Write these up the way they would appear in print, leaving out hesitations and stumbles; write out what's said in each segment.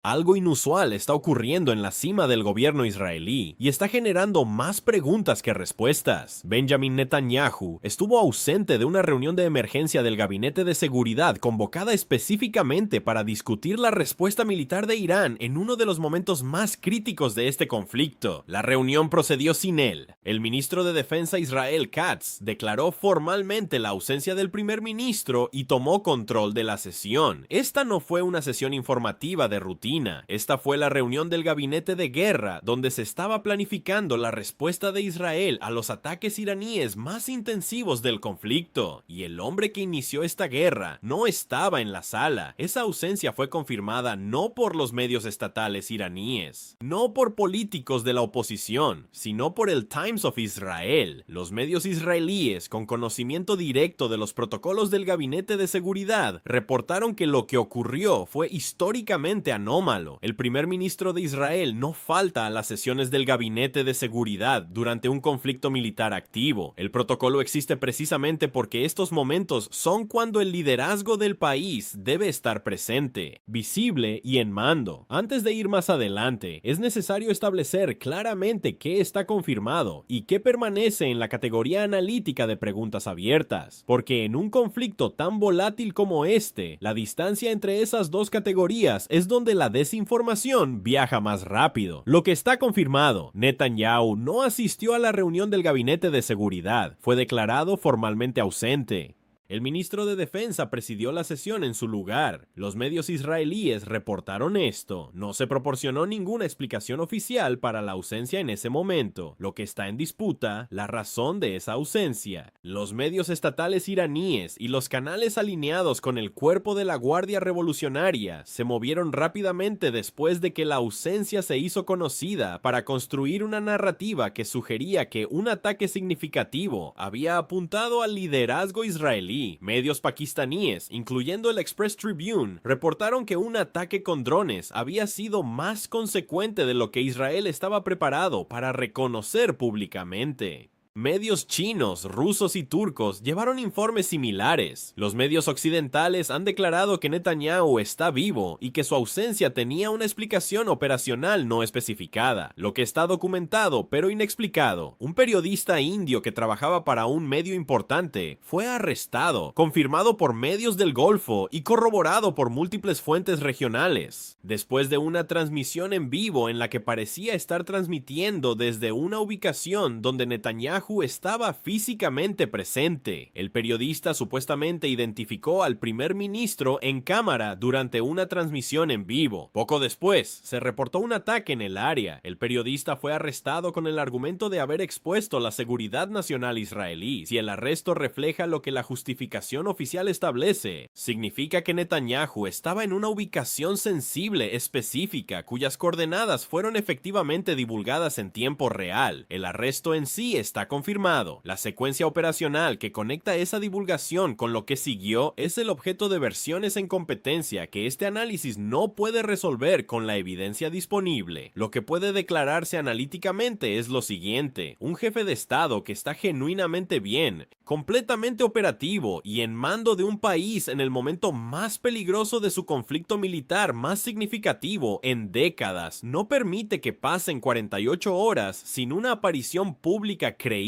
Algo inusual está ocurriendo en la cima del gobierno israelí y está generando más preguntas que respuestas. Benjamin Netanyahu estuvo ausente de una reunión de emergencia del Gabinete de Seguridad convocada específicamente para discutir la respuesta militar de Irán en uno de los momentos más críticos de este conflicto. La reunión procedió sin él. El ministro de Defensa Israel Katz declaró formalmente la ausencia del primer ministro y tomó control de la sesión. Esta no fue una sesión informativa de rutina. Esta fue la reunión del gabinete de guerra, donde se estaba planificando la respuesta de Israel a los ataques iraníes más intensivos del conflicto. Y el hombre que inició esta guerra no estaba en la sala. Esa ausencia fue confirmada no por los medios estatales iraníes, no por políticos de la oposición, sino por el Times of Israel. Los medios israelíes, con conocimiento directo de los protocolos del gabinete de seguridad, reportaron que lo que ocurrió fue históricamente anómalo. El primer ministro de Israel no falta a las sesiones del gabinete de seguridad durante un conflicto militar activo. El protocolo existe precisamente porque estos momentos son cuando el liderazgo del país debe estar presente, visible y en mando. Antes de ir más adelante, es necesario establecer claramente qué está confirmado y qué permanece en la categoría analítica de preguntas abiertas, porque en un conflicto tan volátil como este, la distancia entre esas dos categorías es donde la desinformación viaja más rápido. Lo que está confirmado: Netanyahu no asistió a la reunión del gabinete de seguridad, fue declarado formalmente ausente. El ministro de Defensa presidió la sesión en su lugar. Los medios israelíes reportaron esto. No se proporcionó ninguna explicación oficial para la ausencia en ese momento. Lo que está en disputa, la razón de esa ausencia. Los medios estatales iraníes y los canales alineados con el cuerpo de la Guardia Revolucionaria se movieron rápidamente después de que la ausencia se hizo conocida para construir una narrativa que sugería que un ataque significativo había apuntado al liderazgo israelí. Medios pakistaníes, incluyendo el Express Tribune, reportaron que un ataque con drones había sido más consecuente de lo que Israel estaba preparado para reconocer públicamente. Medios chinos, rusos y turcos llevaron informes similares. Los medios occidentales han declarado que Netanyahu está vivo y que su ausencia tenía una explicación operacional no especificada, lo que está documentado pero inexplicado. Un periodista indio que trabajaba para un medio importante fue arrestado, confirmado por medios del Golfo y corroborado por múltiples fuentes regionales, después de una transmisión en vivo en la que parecía estar transmitiendo desde una ubicación donde Netanyahu estaba físicamente presente. El periodista supuestamente identificó al primer ministro en cámara durante una transmisión en vivo. Poco después, se reportó un ataque en el área. El periodista fue arrestado con el argumento de haber expuesto la seguridad nacional israelí. Si el arresto refleja lo que la justificación oficial establece, significa que Netanyahu estaba en una ubicación sensible específica cuyas coordenadas fueron efectivamente divulgadas en tiempo real. El arresto en sí está confirmado. La secuencia operacional que conecta esa divulgación con lo que siguió es el objeto de versiones en competencia que este análisis no puede resolver con la evidencia disponible. Lo que puede declararse analíticamente es lo siguiente: un jefe de estado que está genuinamente bien, completamente operativo y en mando de un país en el momento más peligroso de su conflicto militar más significativo en décadas, no permite que pasen 48 horas sin una aparición pública creíble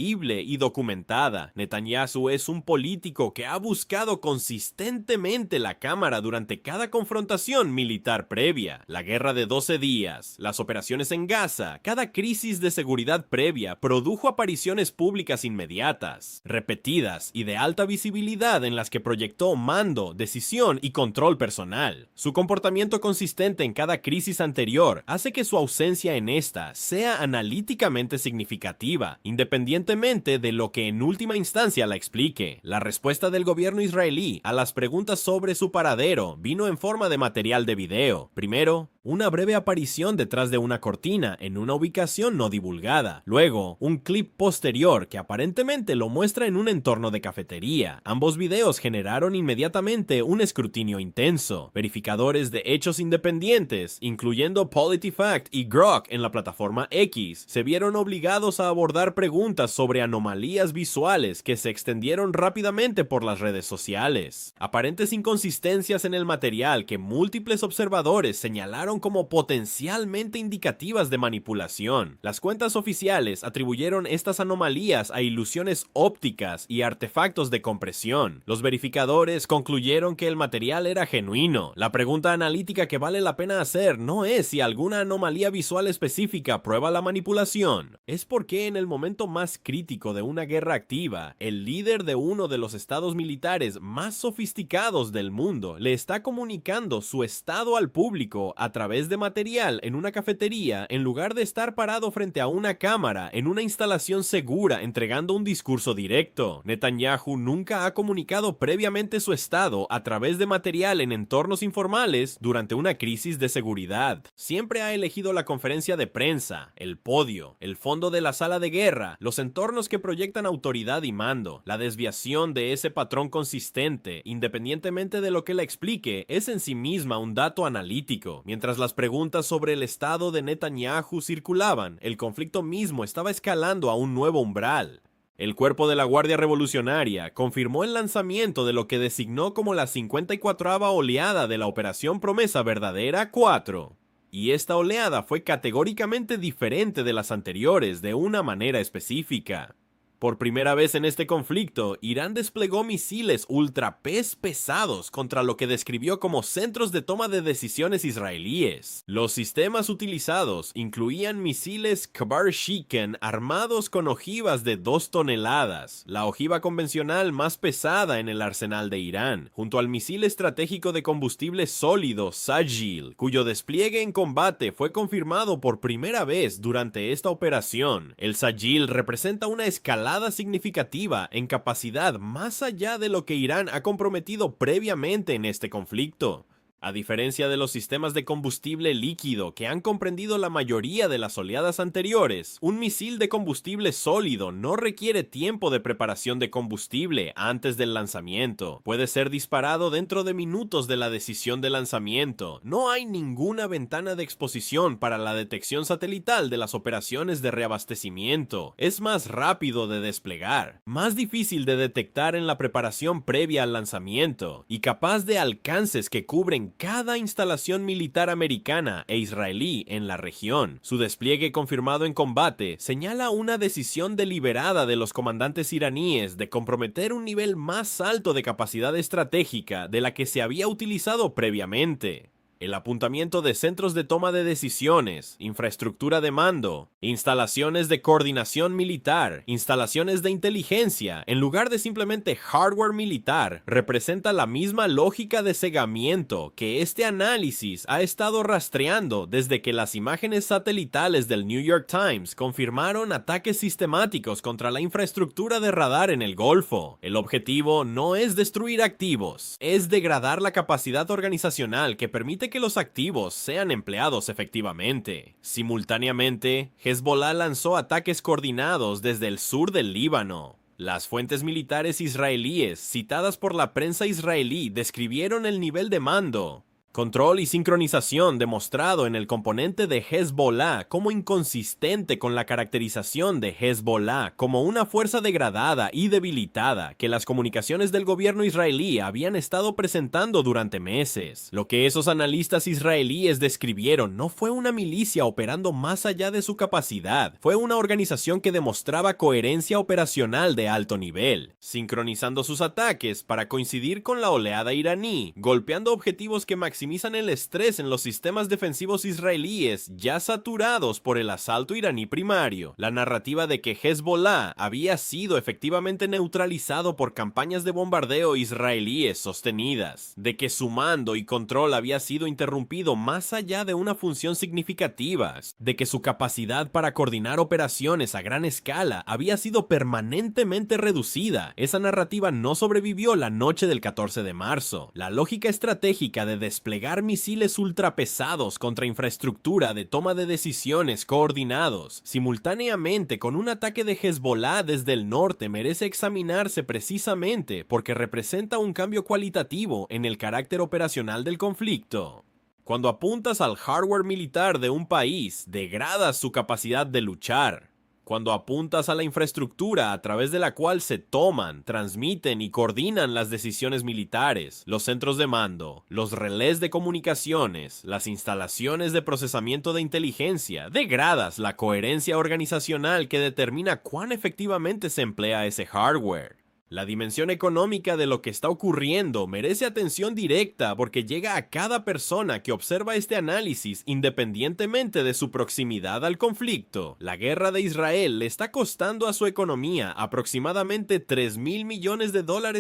y documentada. Netanyahu es un político que ha buscado consistentemente la cámara durante cada confrontación militar previa, la guerra de 12 días, las operaciones en Gaza. Cada crisis de seguridad previa produjo apariciones públicas inmediatas, repetidas y de alta visibilidad en las que proyectó mando, decisión y control personal. Su comportamiento consistente en cada crisis anterior hace que su ausencia en esta sea analíticamente significativa, independientemente de lo que en última instancia la explique. La respuesta del gobierno israelí a las preguntas sobre su paradero vino en forma de material de video. Primero, una breve aparición detrás de una cortina en una ubicación no divulgada. Luego, un clip posterior que aparentemente lo muestra en un entorno de cafetería. Ambos videos generaron inmediatamente un escrutinio intenso. Verificadores de hechos independientes, incluyendo PolitiFact y Grok en la plataforma X, se vieron obligados a abordar preguntas sobre anomalías visuales que se extendieron rápidamente por las redes sociales. Aparentes inconsistencias en el material que múltiples observadores señalaron clasificaron como potencialmente indicativas de manipulación. Las cuentas oficiales atribuyeron estas anomalías a ilusiones ópticas y artefactos de compresión. Los verificadores concluyeron que el material era genuino. La pregunta analítica que vale la pena hacer no es si alguna anomalía visual específica prueba la manipulación, es porque en el momento más crítico de una guerra activa, el líder de uno de los estados militares más sofisticados del mundo le está comunicando su estado al público a través de material en una cafetería en lugar de estar parado frente a una cámara en una instalación segura entregando un discurso directo. Netanyahu nunca ha comunicado previamente su estado a través de material en entornos informales durante una crisis de seguridad. Siempre ha elegido la conferencia de prensa, el podio, el fondo de la sala de guerra, los entornos que proyectan autoridad y mando. La desviación de ese patrón consistente, independientemente de lo que la explique, es en sí misma un dato analítico. Mientras las preguntas sobre el estado de Netanyahu circulaban, el conflicto mismo estaba escalando a un nuevo umbral. El cuerpo de la Guardia Revolucionaria confirmó el lanzamiento de lo que designó como la 54ª oleada de la Operación Promesa Verdadera 4. Y esta oleada fue categóricamente diferente de las anteriores de una manera específica. Por primera vez en este conflicto, Irán desplegó misiles ultra pesados contra lo que describió como centros de toma de decisiones israelíes. Los sistemas utilizados incluían misiles Kabar-Shiken armados con ojivas de 2 toneladas, la ojiva convencional más pesada en el arsenal de Irán, junto al misil estratégico de combustible sólido Sajil, cuyo despliegue en combate fue confirmado por primera vez durante esta operación. El Sajil representa una escalada significativa en capacidad más allá de lo que Irán ha comprometido previamente en este conflicto. A diferencia de los sistemas de combustible líquido que han comprendido la mayoría de las oleadas anteriores, un misil de combustible sólido no requiere tiempo de preparación de combustible antes del lanzamiento. Puede ser disparado dentro de minutos de la decisión de lanzamiento. No hay ninguna ventana de exposición para la detección satelital de las operaciones de reabastecimiento. Es más rápido de desplegar, más difícil de detectar en la preparación previa al lanzamiento y capaz de alcances que cubren cada instalación militar americana e israelí en la región. Su despliegue confirmado en combate señala una decisión deliberada de los comandantes iraníes de comprometer un nivel más alto de capacidad estratégica de la que se había utilizado previamente. El apuntamiento de centros de toma de decisiones, infraestructura de mando, instalaciones de coordinación militar, instalaciones de inteligencia, en lugar de simplemente hardware militar, representa la misma lógica de cegamiento que este análisis ha estado rastreando desde que las imágenes satelitales del New York Times confirmaron ataques sistemáticos contra la infraestructura de radar en el Golfo. El objetivo no es destruir activos, es degradar la capacidad organizacional que permite que los activos sean empleados efectivamente. Simultáneamente, Hezbollah lanzó ataques coordinados desde el sur del Líbano. Las fuentes militares israelíes, citadas por la prensa israelí, describieron el nivel de mando, control y sincronización demostrado en el componente de Hezbollah como inconsistente con la caracterización de Hezbollah como una fuerza degradada y debilitada que las comunicaciones del gobierno israelí habían estado presentando durante meses. Lo que esos analistas israelíes describieron no fue una milicia operando más allá de su capacidad, fue una organización que demostraba coherencia operacional de alto nivel, sincronizando sus ataques para coincidir con la oleada iraní, golpeando objetivos que maximizan el estrés en los sistemas defensivos israelíes ya saturados por el asalto iraní primario. La narrativa de que Hezbollah había sido efectivamente neutralizado por campañas de bombardeo israelíes sostenidas, de que su mando y control había sido interrumpido más allá de una función significativa, de que su capacidad para coordinar operaciones a gran escala había sido permanentemente reducida. Esa narrativa no sobrevivió la noche del 14 de marzo. La lógica estratégica de desplegar misiles ultrapesados contra infraestructura de toma de decisiones coordinados simultáneamente con un ataque de Hezbollah desde el norte merece examinarse precisamente porque representa un cambio cualitativo en el carácter operacional del conflicto. Cuando apuntas al hardware militar de un país, degradas su capacidad de luchar. Cuando apuntas a la infraestructura a través de la cual se toman, transmiten y coordinan las decisiones militares, los centros de mando, los relés de comunicaciones, las instalaciones de procesamiento de inteligencia, degradas la coherencia organizacional que determina cuán efectivamente se emplea ese hardware. La dimensión económica de lo que está ocurriendo merece atención directa porque llega a cada persona que observa este análisis independientemente de su proximidad al conflicto. La guerra de Israel le está costando a su economía aproximadamente $3.000 millones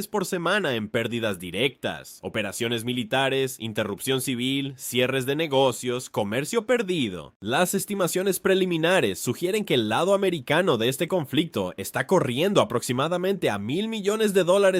por semana en pérdidas directas, operaciones militares, interrupción civil, cierres de negocios, comercio perdido. Las estimaciones preliminares sugieren que el lado americano de este conflicto está corriendo aproximadamente a $1.000 millones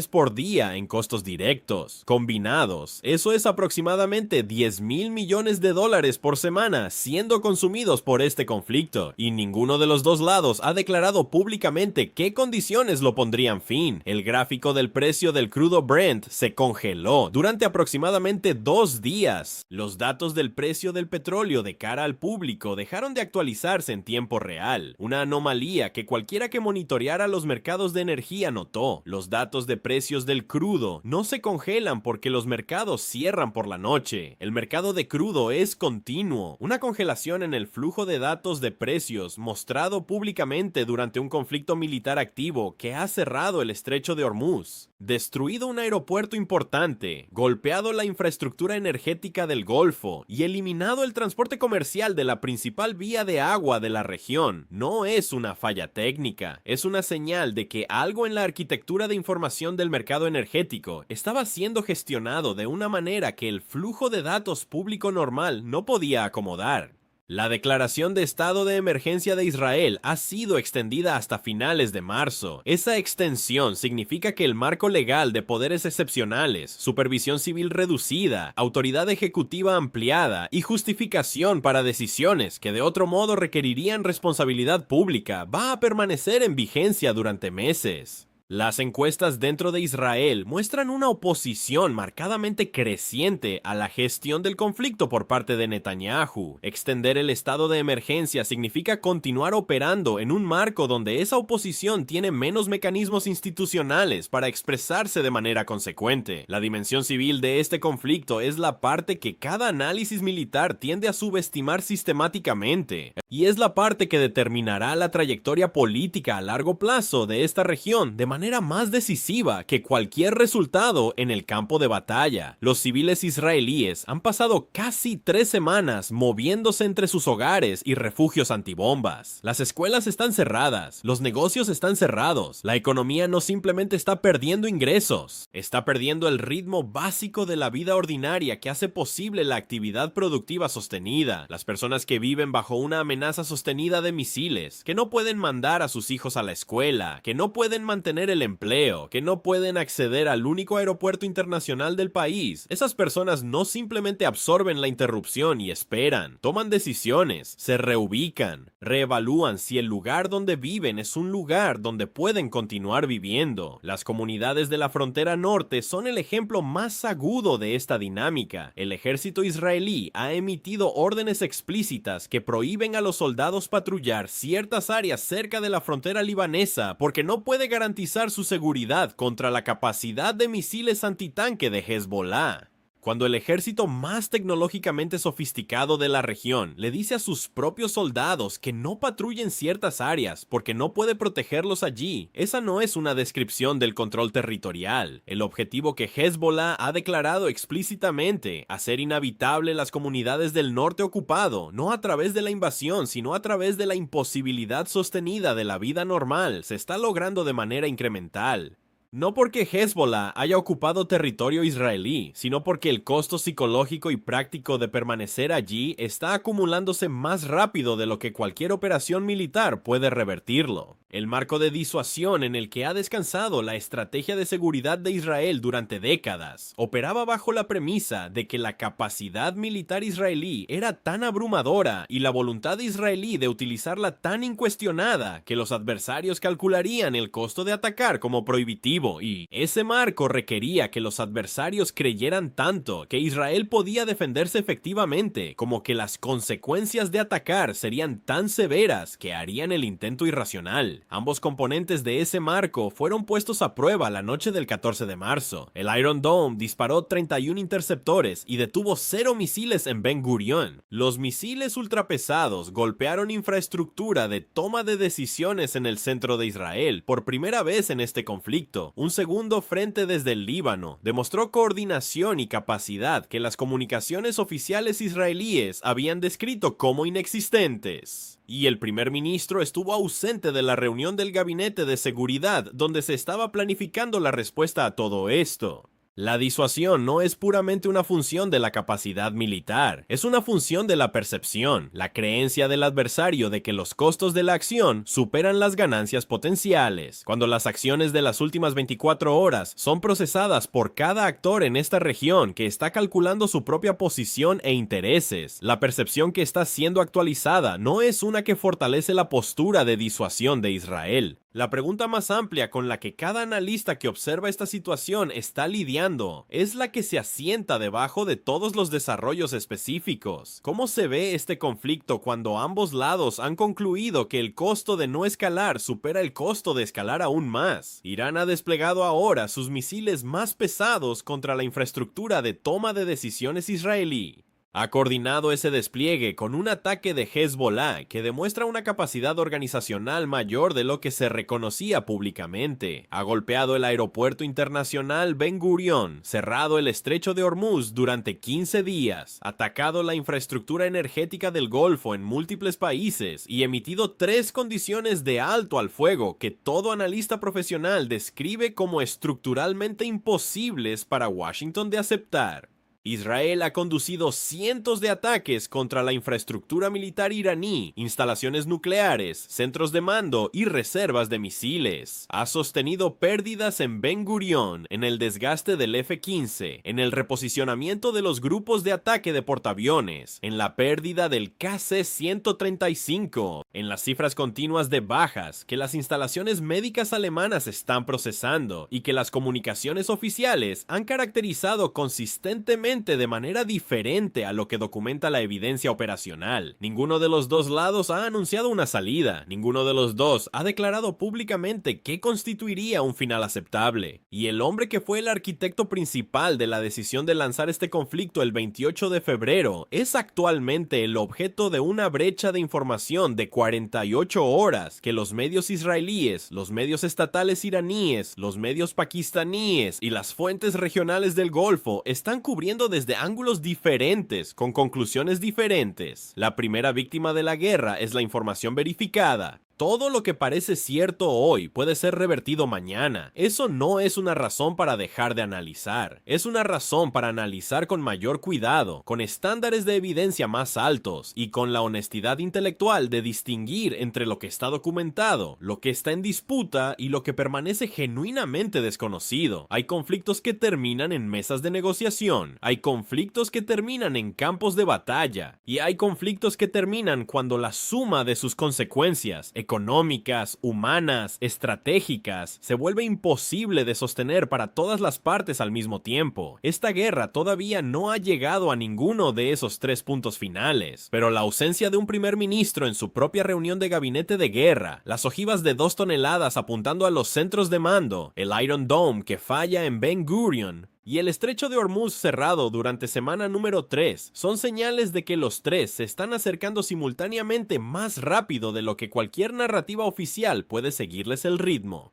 por día en costos directos. Combinados, eso es aproximadamente $10.000 millones por semana siendo consumidos por este conflicto, y ninguno de los dos lados ha declarado públicamente qué condiciones lo pondrían fin. El gráfico del precio del crudo Brent se congeló durante aproximadamente 2 días. Los datos del precio del petróleo de cara al público dejaron de actualizarse en tiempo real, una anomalía que cualquiera que monitoreara los mercados de energía notó. Los datos de precios del crudo no se congelan porque los mercados cierran por la noche. El mercado de crudo es continuo. Una congelación en el flujo de datos de precios mostrado públicamente durante un conflicto militar activo que ha cerrado el estrecho de Hormuz, destruido un aeropuerto importante, golpeado la infraestructura energética del Golfo y eliminado el transporte comercial de la principal vía de agua de la región. No es una falla técnica, es una señal de que algo en la arquitectura de información del mercado energético estaba siendo gestionado de una manera que el flujo de datos público normal no podía acomodar. La declaración de estado de emergencia de Israel ha sido extendida hasta finales de marzo. Esa extensión significa que el marco legal de poderes excepcionales, supervisión civil reducida, autoridad ejecutiva ampliada y justificación para decisiones que de otro modo requerirían responsabilidad pública va a permanecer en vigencia durante meses. Las encuestas dentro de Israel muestran una oposición marcadamente creciente a la gestión del conflicto por parte de Netanyahu. Extender el estado de emergencia significa continuar operando en un marco donde esa oposición tiene menos mecanismos institucionales para expresarse de manera consecuente. La dimensión civil de este conflicto es la parte que cada análisis militar tiende a subestimar sistemáticamente, y es la parte que determinará la trayectoria política a largo plazo de esta región de manera más decisiva que cualquier resultado en el campo de batalla. Los civiles israelíes han pasado casi 3 semanas moviéndose entre sus hogares y refugios antibombas. Las escuelas están cerradas, los negocios están cerrados, la economía no simplemente está perdiendo ingresos, está perdiendo el ritmo básico de la vida ordinaria que hace posible la actividad productiva sostenida. Las personas que viven bajo una amenaza sostenida de misiles, que no pueden mandar a sus hijos a la escuela, que no pueden mantener el empleo, que no pueden acceder al único aeropuerto internacional del país. Esas personas no simplemente absorben la interrupción y esperan, toman decisiones, se reubican, reevalúan si el lugar donde viven es un lugar donde pueden continuar viviendo. Las comunidades de la frontera norte son el ejemplo más agudo de esta dinámica. El ejército israelí ha emitido órdenes explícitas que prohíben a los soldados patrullar ciertas áreas cerca de la frontera libanesa porque no puede garantizar su seguridad contra la capacidad de misiles antitanque de Hezbollah. Cuando el ejército más tecnológicamente sofisticado de la región le dice a sus propios soldados que no patrullen ciertas áreas porque no puede protegerlos allí, esa no es una descripción del control territorial. El objetivo que Hezbollah ha declarado explícitamente, hacer inhabitable las comunidades del norte ocupado, no a través de la invasión, sino a través de la imposibilidad sostenida de la vida normal, se está logrando de manera incremental. No porque Hezbollah haya ocupado territorio israelí, sino porque el costo psicológico y práctico de permanecer allí está acumulándose más rápido de lo que cualquier operación militar puede revertirlo. El marco de disuasión en el que ha descansado la estrategia de seguridad de Israel durante décadas operaba bajo la premisa de que la capacidad militar israelí era tan abrumadora y la voluntad israelí de utilizarla tan incuestionada que los adversarios calcularían el costo de atacar como prohibitivo, y ese marco requería que los adversarios creyeran tanto que Israel podía defenderse efectivamente como que las consecuencias de atacar serían tan severas que harían el intento irracional. Ambos componentes de ese marco fueron puestos a prueba la noche del 14 de marzo. El Iron Dome disparó 31 interceptores y detuvo 0 misiles en Ben Gurion. Los misiles ultrapesados golpearon infraestructura de toma de decisiones en el centro de Israel por primera vez en este conflicto. Un segundo frente desde el Líbano demostró coordinación y capacidad que las comunicaciones oficiales israelíes habían descrito como inexistentes. Y el primer ministro estuvo ausente de la reunión del gabinete de seguridad donde se estaba planificando la respuesta a todo esto. La disuasión no es puramente una función de la capacidad militar, es una función de la percepción, la creencia del adversario de que los costos de la acción superan las ganancias potenciales. Cuando las acciones de las últimas 24 horas son procesadas por cada actor en esta región que está calculando su propia posición e intereses, la percepción que está siendo actualizada no es una que fortalece la postura de disuasión de Israel. La pregunta más amplia con la que cada analista que observa esta situación está lidiando es la que se asienta debajo de todos los desarrollos específicos. ¿Cómo se ve este conflicto cuando ambos lados han concluido que el costo de no escalar supera el costo de escalar aún más? Irán ha desplegado ahora sus misiles más pesados contra la infraestructura de toma de decisiones israelí. Ha coordinado ese despliegue con un ataque de Hezbollah que demuestra una capacidad organizacional mayor de lo que se reconocía públicamente. Ha golpeado el aeropuerto internacional Ben Gurion, cerrado el estrecho de Hormuz durante 15 días, atacado la infraestructura energética del Golfo en múltiples países y emitido 3 condiciones de alto al fuego que todo analista profesional describe como estructuralmente imposibles para Washington de aceptar. Israel ha conducido cientos de ataques contra la infraestructura militar iraní, instalaciones nucleares, centros de mando y reservas de misiles. Ha sostenido pérdidas en Ben Gurion, en el desgaste del F-15, en el reposicionamiento de los grupos de ataque de portaaviones, en la pérdida del KC-135, en las cifras continuas de bajas que las instalaciones médicas alemanas están procesando y que las comunicaciones oficiales han caracterizado consistentemente de manera diferente a lo que documenta la evidencia operacional. Ninguno de los dos lados ha anunciado una salida, ninguno de los dos ha declarado públicamente qué constituiría un final aceptable. Y el hombre que fue el arquitecto principal de la decisión de lanzar este conflicto el 28 de febrero es actualmente el objeto de una brecha de información de 48 horas que los medios israelíes, los medios estatales iraníes, los medios pakistaníes y las fuentes regionales del Golfo están cubriendo desde ángulos diferentes, con conclusiones diferentes. La primera víctima de la guerra es la información verificada. Todo lo que parece cierto hoy puede ser revertido mañana. Eso no es una razón para dejar de analizar. Es una razón para analizar con mayor cuidado, con estándares de evidencia más altos y con la honestidad intelectual de distinguir entre lo que está documentado, lo que está en disputa y lo que permanece genuinamente desconocido. Hay conflictos que terminan en mesas de negociación, hay conflictos que terminan en campos de batalla y hay conflictos que terminan cuando la suma de sus consecuencias económicas, humanas, estratégicas, se vuelve imposible de sostener para todas las partes al mismo tiempo. Esta guerra todavía no ha llegado a ninguno de esos 3 puntos finales, pero la ausencia de un primer ministro en su propia reunión de gabinete de guerra, las ojivas de 2 toneladas apuntando a los centros de mando, el Iron Dome que falla en Ben Gurion, y el estrecho de Hormuz cerrado durante semana número 3 son señales de que los 3 se están acercando simultáneamente más rápido de lo que cualquier narrativa oficial puede seguirles el ritmo.